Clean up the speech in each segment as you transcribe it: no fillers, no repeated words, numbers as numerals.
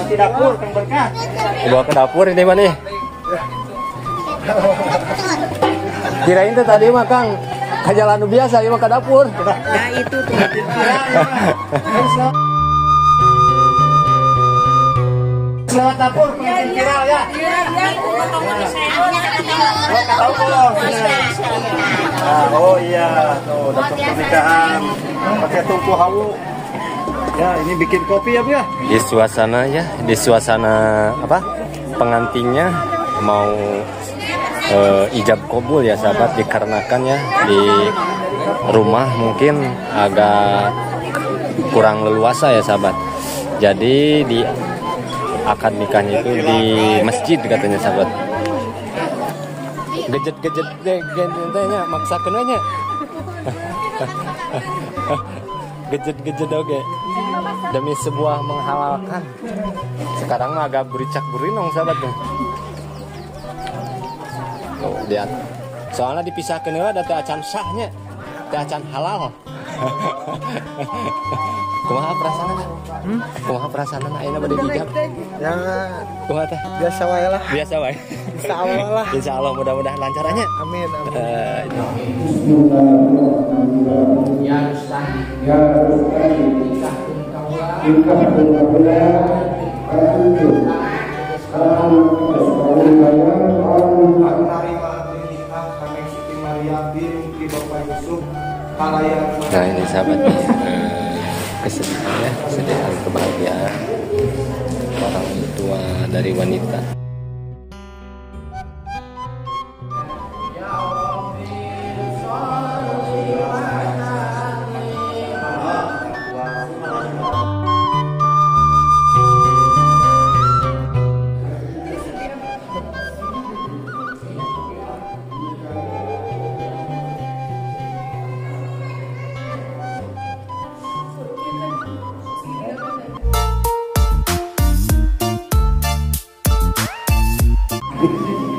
Di dapur Kang Berkah. Bawa ke dapur ini mah nih. Kirain tuh tadi mah Kang jalan biasa, ini mah ke dapur. Ya itu tuh. Selamat dapur pengantin viral ya. Oh iya, tuh dapat pernikahan pakai tungku hawu. Ya, ini bikin kopi ya, Bu ya. Di suasana apa? Pengantinnya mau ijab kabul ya sahabat, dikarenakan ya di rumah mungkin agak kurang leluasa ya sahabat. Jadi di akad nikahnya itu di masjid katanya sahabat. Gejet-gejet deh gentenya maksa kenanya. Gejet-gejet oke. Demi sebuah menghalalkan. Sekarang mah agak bericak-berinong sahabat tuh. Tuh lihat. Soalnya dipisahkan ada teh acan sahnya. Teh acan halal. Kumaha perasaanna? Kumaha perasaanna ayeuna bade dijab? Ya, Kumaha teh? biasa wae lah. Biasa wae. Insyaallah lah. Insyaallah mudah-mudahan lancarannya. Amin. Ya Ustaz. Nah ini sahabat nih kesedihan kebahagiaan orang tua dari wanita.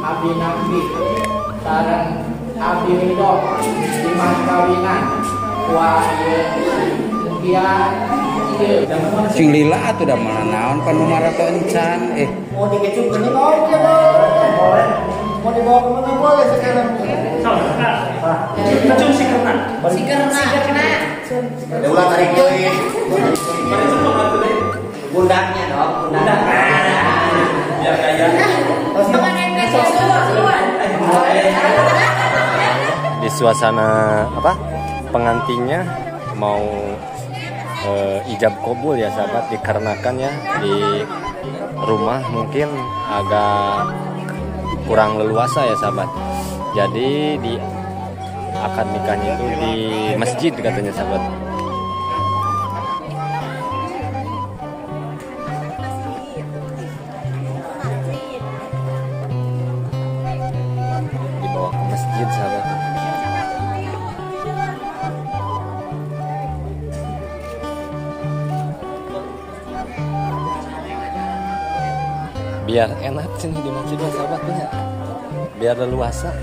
Abi Nabi sareng Abi Ridho di mas kawinan wah mugia Cing lila atuh da mana naon pan numara teu encan Mau dikecup ini mau ya, boleh. Mau dibawa ke mana boleh sekarang. Kecung si karena. Ada ulang tarik deui. Bundaknya dong, bundak. Biar kaya. Di suasana apa? Pengantinnya mau ijab kabul ya sahabat, dikarenakan ya di rumah mungkin agak kurang leluasa ya sahabat. Jadi di akad nikahnya itu di masjid katanya sahabat. Dibawa ke masjid sahabat. Biar enak sini di masjid sahabatnya, biar leluasa.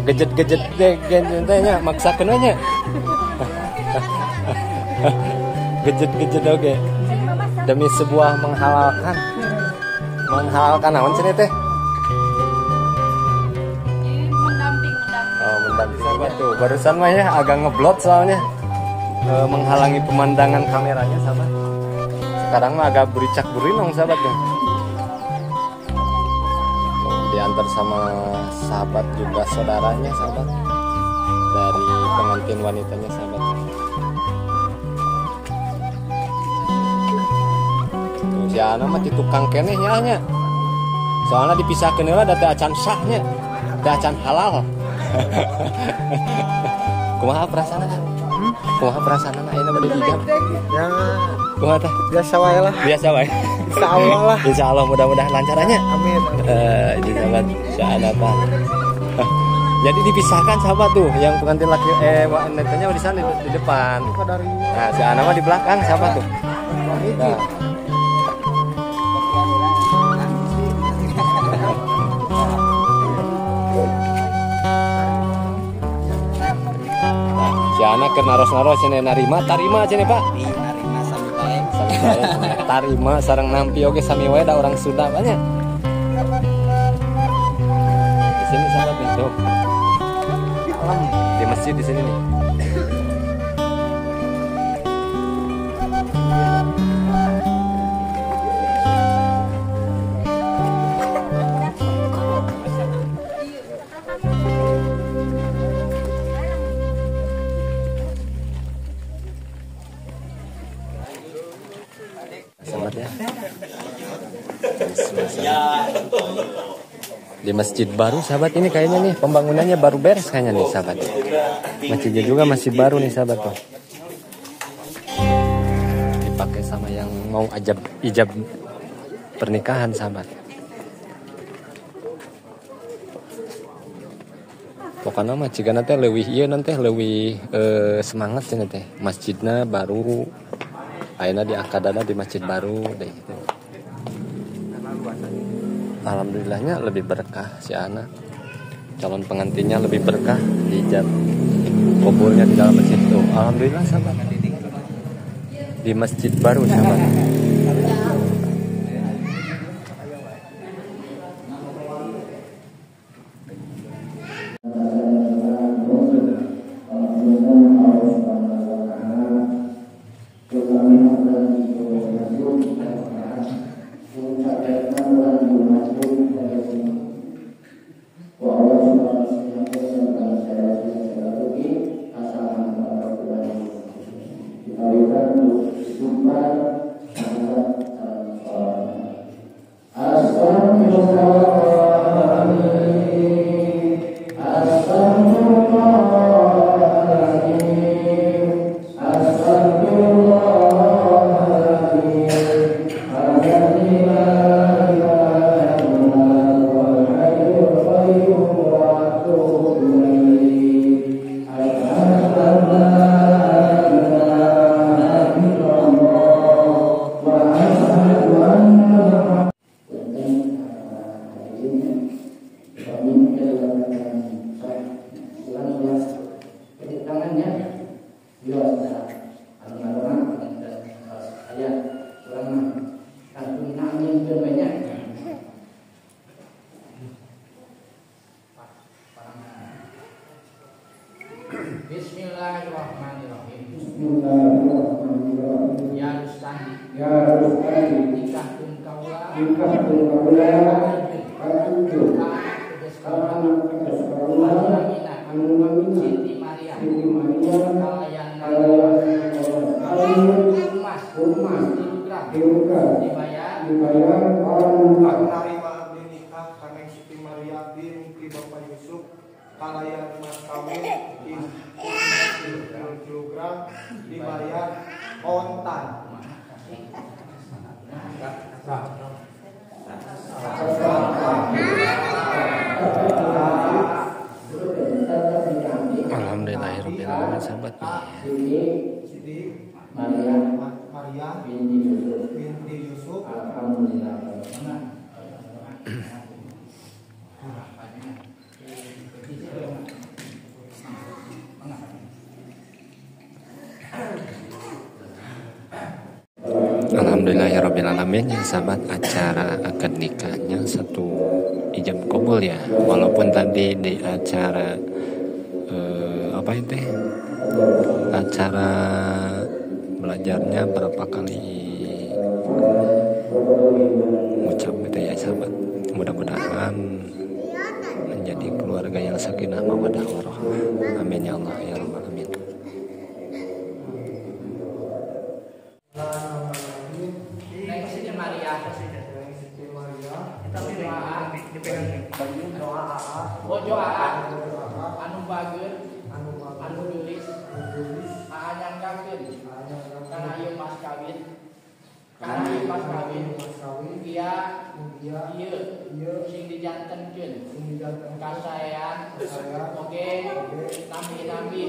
Gejet-gejet deh gentenya maksa kenanya. Gejet-gejet oke. Demi sebuah menghalalkan naon cenah teh? Mendamping sahabat tuh. Barusan mah ya agak ngeblot soalnya menghalangi pemandangan kameranya sahabat. Sekarang mah agak bericak-berinong sahabat tuh. Diantar sama sahabat juga saudaranya sahabat dari pengantin wanitanya sahabat. Tuh si Ana mah di tukang keneh nya. Soalnya dipisahkeun heula da teh acan sahnya, teh acan halal. Kumaha perasaanna? Kumaha perasaanna ayeuna bade dijab? Ya, Kumaha teh? biasa wae lah. Biasa wae. Insyaallah lah. Insyaallah mudah-mudahan lancarannya. Amin. Ini sahabat Syahadatan. Jadi dipisahkan sahabat tuh, yang pengantin laki wanitanya di sana di depan. Nah, si Ana mah di belakang sahabat tuh. Nah. Nah, si Ana keur naros-naros cenah narima, tarima cenah Pak. narima sampai Tarima sarang nampi oke sami wae da orang Sunda banyak. Di sini sahabat nih tuh. Di masjid di sini nih. Selamat ya. Di masjid baru sahabat ini kayaknya nih pembangunannya baru beres kayaknya nih sahabat. Masjidnya juga masih baru nih sahabat tuh. Dipakai sama yang mau ijab pernikahan sahabat. Pokoknya mah jika nanti lebih iya nanti lebih semangat sih nanti masjidnya baru. Akhirnya di akadana di masjid baru deh gitu. Alhamdulillahnya lebih berkah si anak. Calon pengantinnya lebih berkah hijab kabulnya di dalam masjid itu. Alhamdulillah sahabat. Di masjid baru sahabat. Bismillahirrahmanirrahim. Ya Rustandi. Nikahkeun kaula. Siti Maria. Kalayan dibayar Aku narima abdi nikah kaneng Siti Maria binti Bapak Yusuf kalayan mas kawin kilogram dibayar kontan. Alhamdulillahirobbilalamin sahabat. Maria binti Yusuf. Alhamdulillah. Alhamdulillahirobbilalamin ya sahabat, acara akad nikahnya satu ijab kabul ya, walaupun tadi di acara apa itu acara belajarnya berapa kali ngucap gitu ya sahabat. Mudah-mudahan menjadi keluarga yang sakinah mawaddah warahmah. Amin ya Allah ya rabbal alamin. Bojo anu bageun anu geulis anyang kawin kana ieu mas kawin dia ieu sing dijantenkeun kasayan oge nambi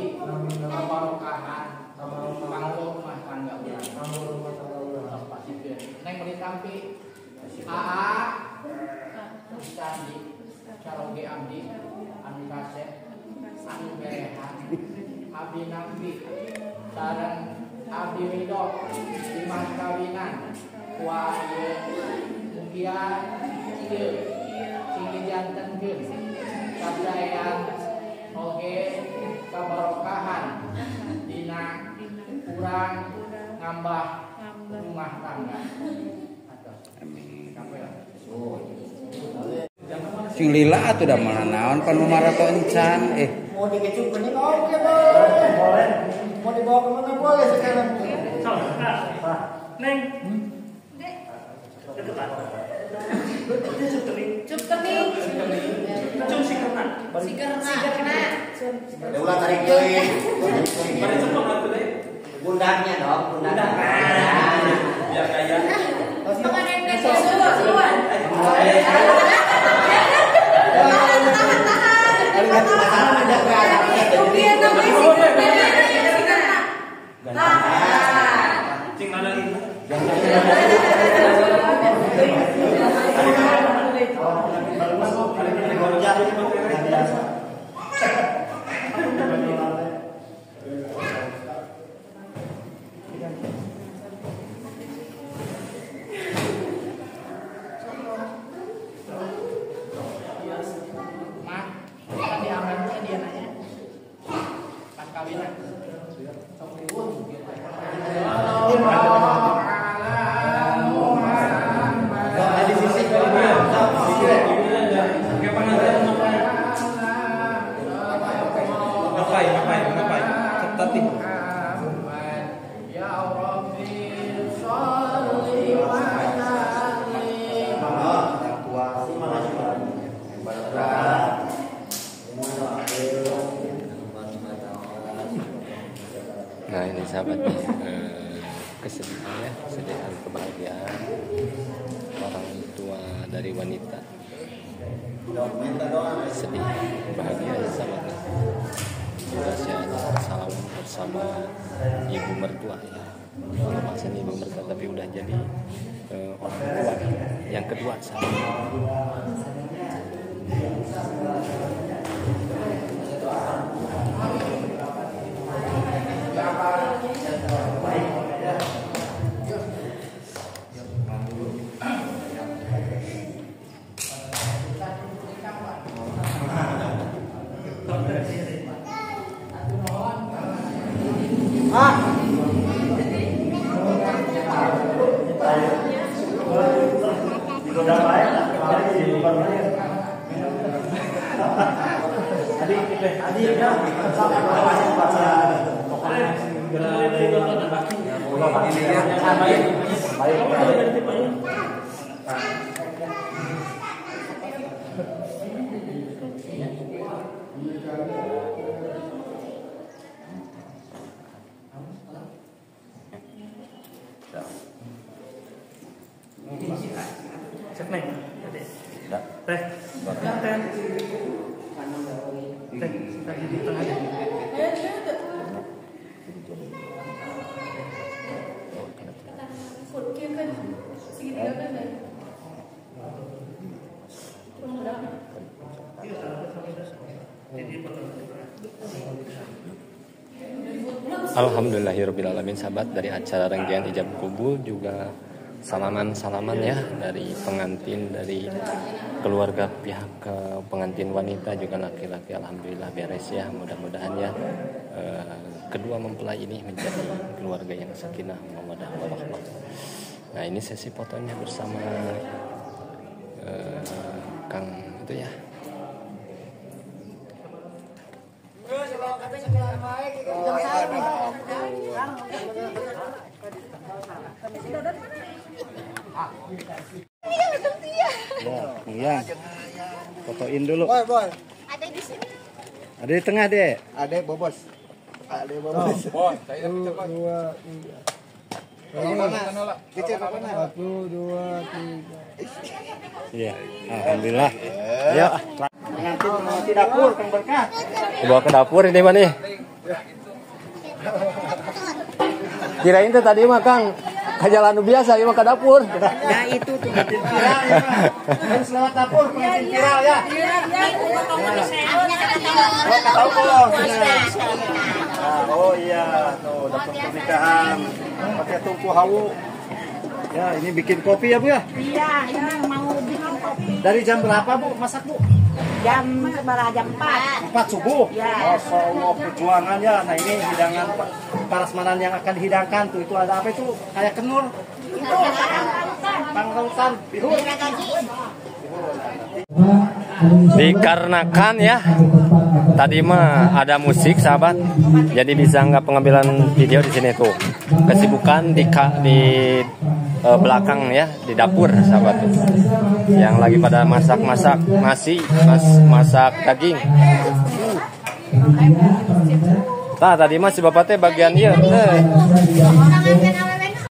kabarokahan kanggo rumah tangga urang pasikeun neng meuli tampi Ustadi caroge abdi anu kasep anu berehan abdi nabi sareng abdi ridho di mas kawinan kuah mugia ieu sing dijantenkeun kasayan oge kabarokahan dina kurang ngambah rumah tangga. Sing lila atuh da mana naon panu marato encan Mau dikecup ini oke boleh. Mau dibawa kemana boleh sekarang. Neng. Cup kening. Cung sikerna. Sikerna. Ulang tarik deui. Mari cepet atuh deh. Bundangnya dong, bundang. Biar kaya. Pengen kesusuan. Cing ada ini. Ngapain? Cetat nih. Nah ini sahabat nih, kesedihan ya, kesedihan kebahagiaan orang tua dari wanita. Sedih, bahagia ya sahabat nih. Rahasianya salam bersama ibu mertua ya. Kalau maksudnya ibu mertua tapi udah jadi orang tua yang kedua sahabat. Cek neng. Teh. Teh. Teh di tengah aja. Alhamdulillahirrabbilalamin sahabat, dari acara rangkaian ijab kubul juga salaman ya dari pengantin, dari keluarga pihak pengantin wanita juga laki-laki, alhamdulillah beres ya. Mudah-mudahan ya kedua mempelai ini menjadi keluarga yang sakinah mawaddah warahmah. Nah ini sesi fotonya bersama Kang itu ya. Iya. Fotoin dulu. Boy. Ada di sini. Ada di tengah, Dek. Ada bobos. Ada bobos. Bos, saya cepat. 1, 2, 3. Iya. Alhamdulillah. Ayo. Nanti mau ke dapur, Kang Berkah. Bawa ke dapur ini mah nih. Kirain tuh tadi mah Kang jalan biasa, ini mah ke dapur. Ya itu tuh viral ya. Harus lewat dapur pengantin viral ya. Iya. Oh, tahu kok. Nah, oh iya, tuh dapur pernikahan pakai tungku hawu. Ya, ini bikin kopi ya Bu ya? Iya, ini mau bikin kopi. Dari jam berapa Bu masak Bu? Jam 4. 4 subuh. Ya. Masya Allah, perjuangan ya. Nah ini hidangan prasmanan yang akan dihidangkan tuh. Itu ada apa itu? Kayak kenur. Itu Pangrautan. Bihun. Dikarenakan ya tadi mah ada musik sahabat, jadi bisa nggak pengambilan video di sini tuh. Kesibukan di belakang ya, di dapur sahabat tuh, yang lagi pada masak-masak nasi, masak daging. Nah tadi mah si bapak teh bagian iya.